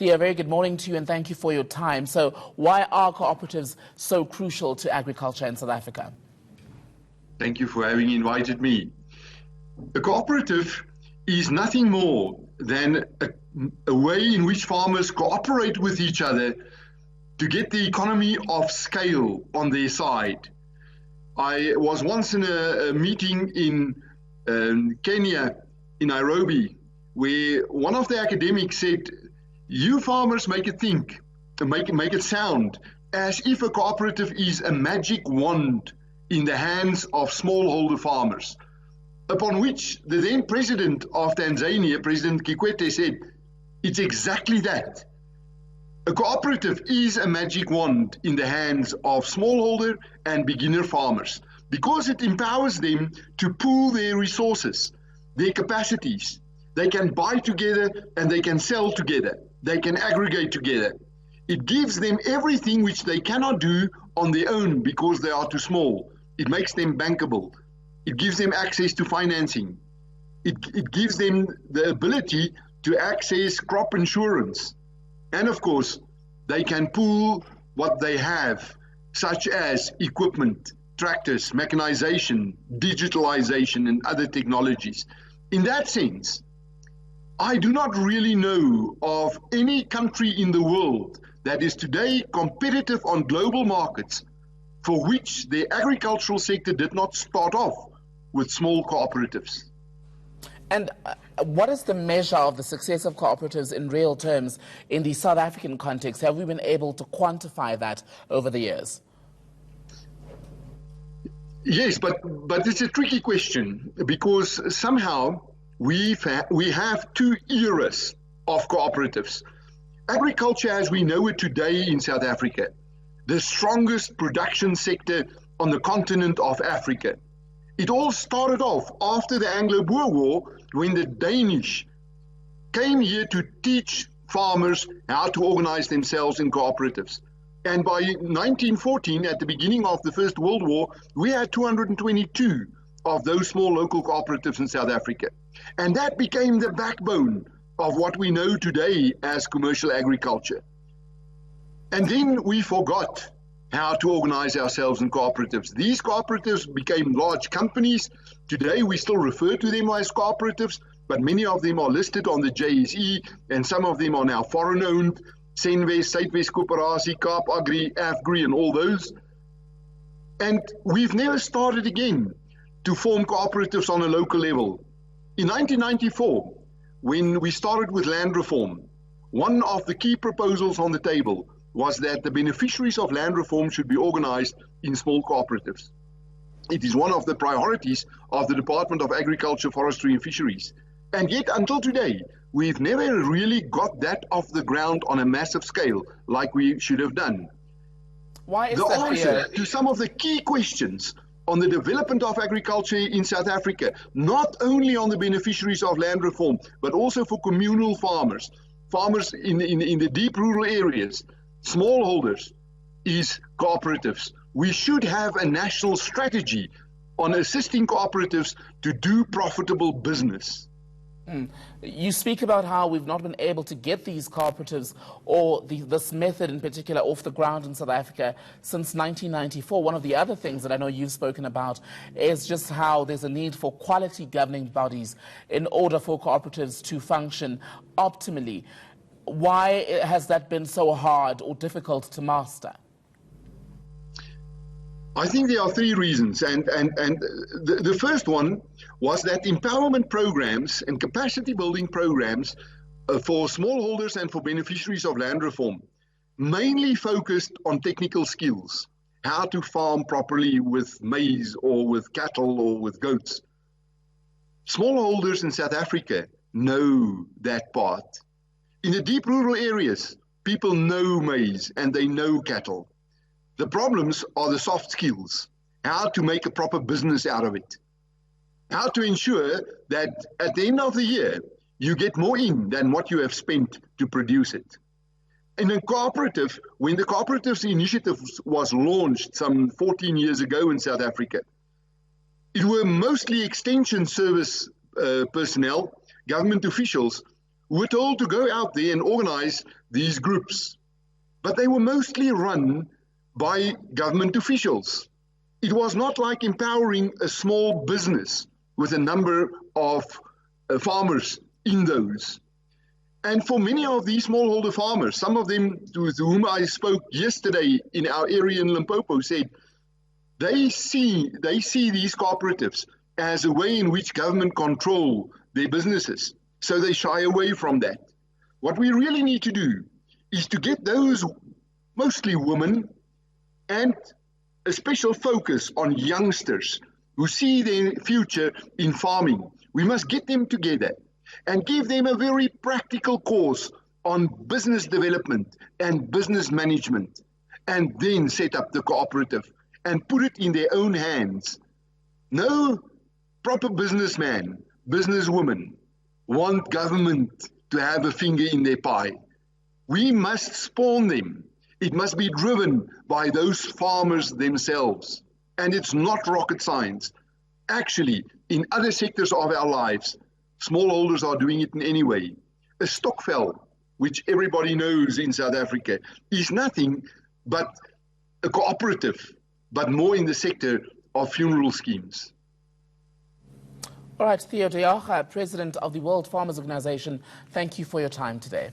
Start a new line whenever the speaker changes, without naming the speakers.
Thea, very good morning to you and thank you for your time. So why are cooperatives so crucial to agriculture in South Africa?
Thank you for having invited me. A cooperative is nothing more than a way in which farmers cooperate with each other to get the economy of scale on their side. I was once in a meeting in Kenya, in Nairobi, where one of the academics said, you farmers make it think, make it sound as if a cooperative is a magic wand in the hands of smallholder farmers. Upon which the then president of Tanzania, President Kikwete, said, it's exactly that. A cooperative is a magic wand in the hands of smallholder and beginner farmers because it empowers them to pool their resources, their capacities. They can buy together and they can sell together. They can aggregate together. It gives them everything which they cannot do on their own because they are too small. It makes them bankable. It gives them access to financing. It gives them the ability to access crop insurance. And of course, they can pool what they have, such as equipment, tractors, mechanization, digitalization, and other technologies. In that sense, I do not really know of any country in the world that is today competitive on global markets for which the agricultural sector did not start off with small cooperatives.
And what is the measure of the success of cooperatives in real terms in the South African context? Have we been able to quantify that over the years?
Yes, but it's a tricky question because somehow we have two eras of cooperatives. Agriculture as we know it today in South Africa, the strongest production sector on the continent of Africa. It all started off after the Anglo-Boer War when the Danish came here to teach farmers how to organize themselves in cooperatives. And by 1914, at the beginning of the First World War, we had 222 of those small local cooperatives in South Africa. And that became the backbone of what we know today as commercial agriculture. And then we forgot how to organize ourselves in cooperatives. These cooperatives became large companies. Today we still refer to them as cooperatives, but many of them are listed on the JSE and some of them are now foreign owned. Senwes, Suidwes Koöperasie, Kaap Agri, Afgri and all those. And we've never started again to form cooperatives on a local level. In 1994, when we started with land reform, one of the key proposals on the table was that the beneficiaries of land reform should be organized in small cooperatives. It is one of the priorities of the Department of Agriculture, Forestry and Fisheries. And yet until today, we've never really got that off the ground on a massive scale like we should have done.
Why is
the
that
answer to some of the key questions on the development of agriculture in South Africa, not only on the beneficiaries of land reform, but also for communal farmers, farmers in the deep rural areas, smallholders, is cooperatives. We should have a national strategy on assisting cooperatives to do profitable business.
You speak about how we've not been able to get these cooperatives or this method in particular off the ground in South Africa since 1994. One of the other things that I know you've spoken about is just how there's a need for quality governing bodies in order for cooperatives to function optimally. Why has that been so hard or difficult to master?
I think there are three reasons, and the first one was that empowerment programs and capacity building programs for smallholders and for beneficiaries of land reform mainly focused on technical skills, how to farm properly with maize or with cattle or with goats. Smallholders in South Africa know that part. In the deep rural areas, people know maize and they know cattle. The problems are the soft skills, how to make a proper business out of it, how to ensure that at the end of the year, you get more in than what you have spent to produce it. In a cooperative, when the Cooperatives Initiative was launched some 14 years ago in South Africa, it were mostly extension service personnel, government officials, who were told to go out there and organize these groups. But they were mostly run by government officials. It was not like empowering a small business with a number of farmers in those. And for many of these smallholder farmers, some of them with whom I spoke yesterday in our area in Limpopo said they see these cooperatives as a way in which government control their businesses. So they shy away from that. What we really need to do is to get those mostly women and a special focus on youngsters who see their future in farming. We must get them together and give them a very practical course on business development and business management, and then set up the cooperative and put it in their own hands. No proper businessman, businesswoman want government to have a finger in their pie. We must spawn them. It must be driven by those farmers themselves. And it's not rocket science. Actually, in other sectors of our lives, smallholders are doing it in any way. A stokvel, which everybody knows in South Africa, is nothing but a cooperative, but more in the sector of funeral schemes.
All right, Theo de Jager, President of the World Farmers Organization, thank you for your time today.